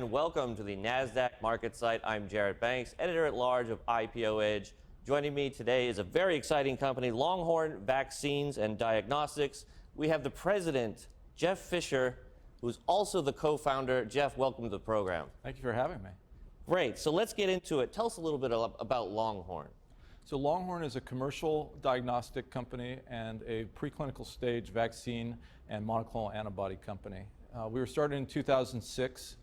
and welcome to the Nasdaq Market Site. I'm Jared Banks, editor-at-large of IPO Edge. Joining me today is a very exciting company, Longhorn Vaccines and Diagnostics. We have the president, Jeff Fischer, who's also the co-founder. Jeff, welcome to the program. Thank you for having me. Great. So let's get into it. Tell us a little bit about Longhorn. So Longhorn is a commercial diagnostic company and a preclinical stage vaccine and monoclonal antibody company. We were started in 2006,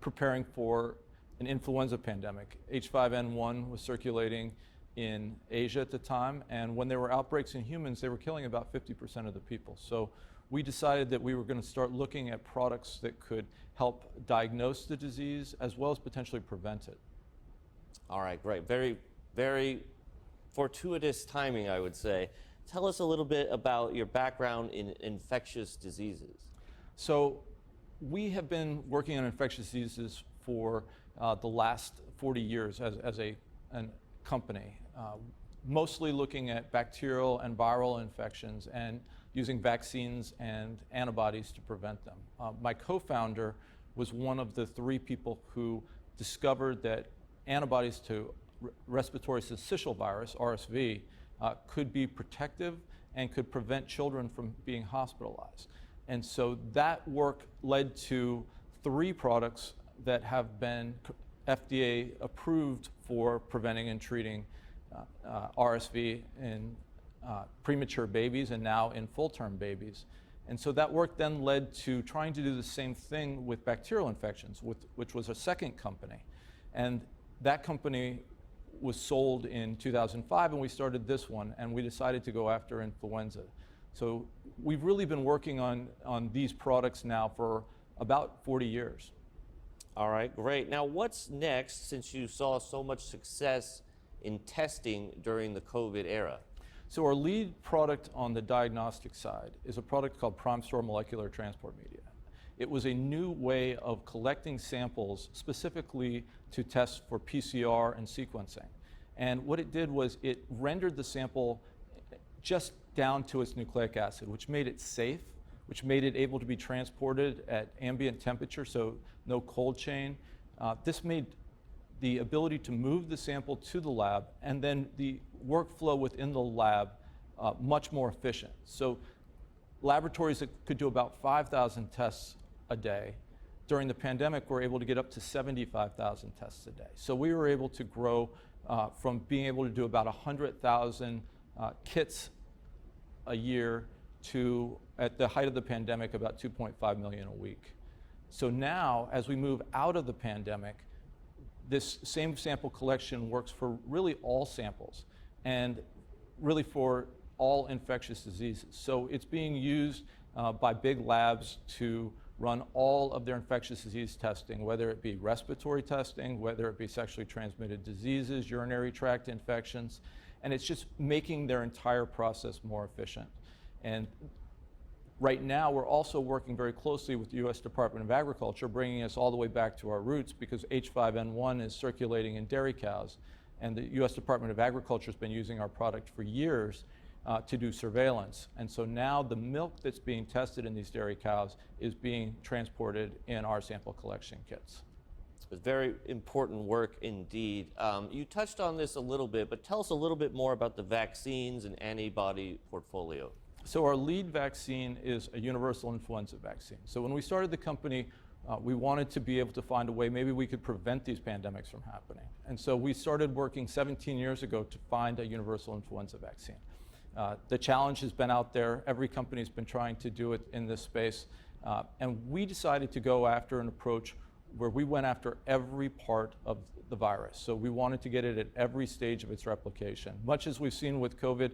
preparing for an influenza pandemic. H5N1 was circulating in Asia at the time, and when there were outbreaks in humans, they were killing about 50% of the people. So we decided that we were going to start looking at products that could help diagnose the disease as well as potentially prevent it. All right, great. Very, very fortuitous timing, I would say. Tell us a little bit about your background in infectious diseases. So we have been working on infectious diseases for the last 40 years as a company, mostly looking at bacterial and viral infections and using vaccines and antibodies to prevent them. My co-founder was one of the three people who discovered that antibodies to respiratory syncytial virus, RSV, could be protective and could prevent children from being hospitalized. And so that work led to 3 products that have been FDA approved for preventing and treating RSV in premature babies and now in full-term babies. And so that work then led to trying to do the same thing with bacterial infections, which was a second company. And that company was sold in 2005, and we started this one, and we decided to go after influenza. So we've really been working on these products now for about 40 years. All right, great. Now, what's next, since you saw so much success in testing during the COVID era? So our lead product on the diagnostic side is a product called PrimeStore Molecular Transport Media. It was a new way of collecting samples specifically to test for PCR and sequencing. And what it did was it rendered the sample just down to its nucleic acid, which made it safe, which made it able to be transported at ambient temperature, so no cold chain. This made the ability to move the sample to the lab and then the workflow within the lab much more efficient. So laboratories that could do about 5,000 tests a day, during the pandemic were able to get up to 75,000 tests a day. So we were able to grow from being able to do about 100,000 kits a year to, at the height of the pandemic, about 2.5 million a week. So now, as we move out of the pandemic, this same sample collection works for really all samples and really for all infectious diseases. So it's being used by big labs to run all of their infectious disease testing, whether it be respiratory testing, whether it be sexually transmitted diseases, urinary tract infections, and it's just making their entire process more efficient. And right now, we're also working very closely with the U.S. Department of Agriculture, bringing us all the way back to our roots, because H5N1 is circulating in dairy cows, and the U.S. Department of Agriculture has been using our product for years to do surveillance. And so now the milk that's being tested in these dairy cows is being transported in our sample collection kits. It's very important work indeed. You touched on this a little bit, but tell us a little bit more about the vaccines and antibody portfolio. So our lead vaccine is a universal influenza vaccine. So when we started the company, we wanted to be able to find a way maybe we could prevent these pandemics from happening. And so we started working 17 years ago to find a universal influenza vaccine. The challenge has been out there. Every company's been trying to do it in this space. And we decided to go after an approach where we went after every part of the virus. So we wanted to get it at every stage of its replication. Much as we've seen with COVID,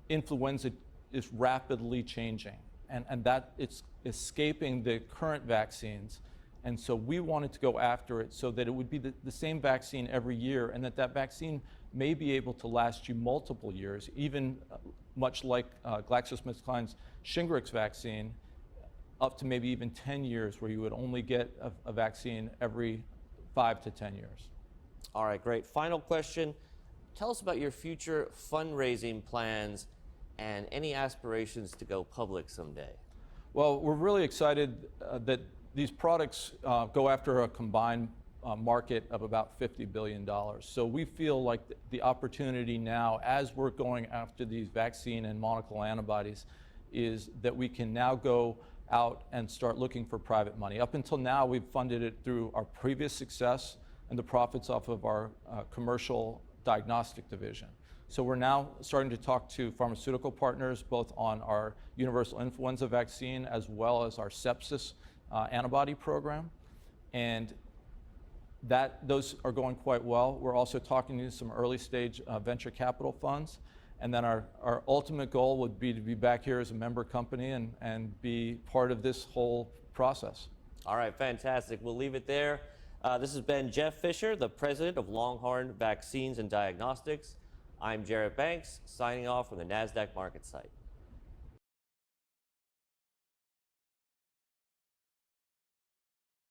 influenza is rapidly changing, and that it's escaping the current vaccines. And so we wanted to go after it so that it would be the same vaccine every year, and that vaccine may be able to last you multiple years, even much like GlaxoSmithKline's Shingrix vaccine, up to maybe even 10 years, where you would only get a vaccine every 5 to 10 years. All right, great. Final question. Tell us about your future fundraising plans and any aspirations to go public someday. Well, we're really excited that these products go after a combined market of about $50 billion. So we feel like the opportunity now, as we're going after these vaccine and monoclonal antibodies, is that we can now go out and start looking for private money. Up until now, we've funded it through our previous success and the profits off of our commercial diagnostic division. So we're now starting to talk to pharmaceutical partners, both on our universal influenza vaccine as well as our sepsis antibody program. And those are going quite well. We're also talking to some early stage venture capital funds. And then our ultimate goal would be to be back here as a member company and be part of this whole process. All right, fantastic. We'll leave it there. This has been Jeff Fischer, the president of Longhorn Vaccines and Diagnostics. I'm Jarrett Banks, signing off from the Nasdaq market site.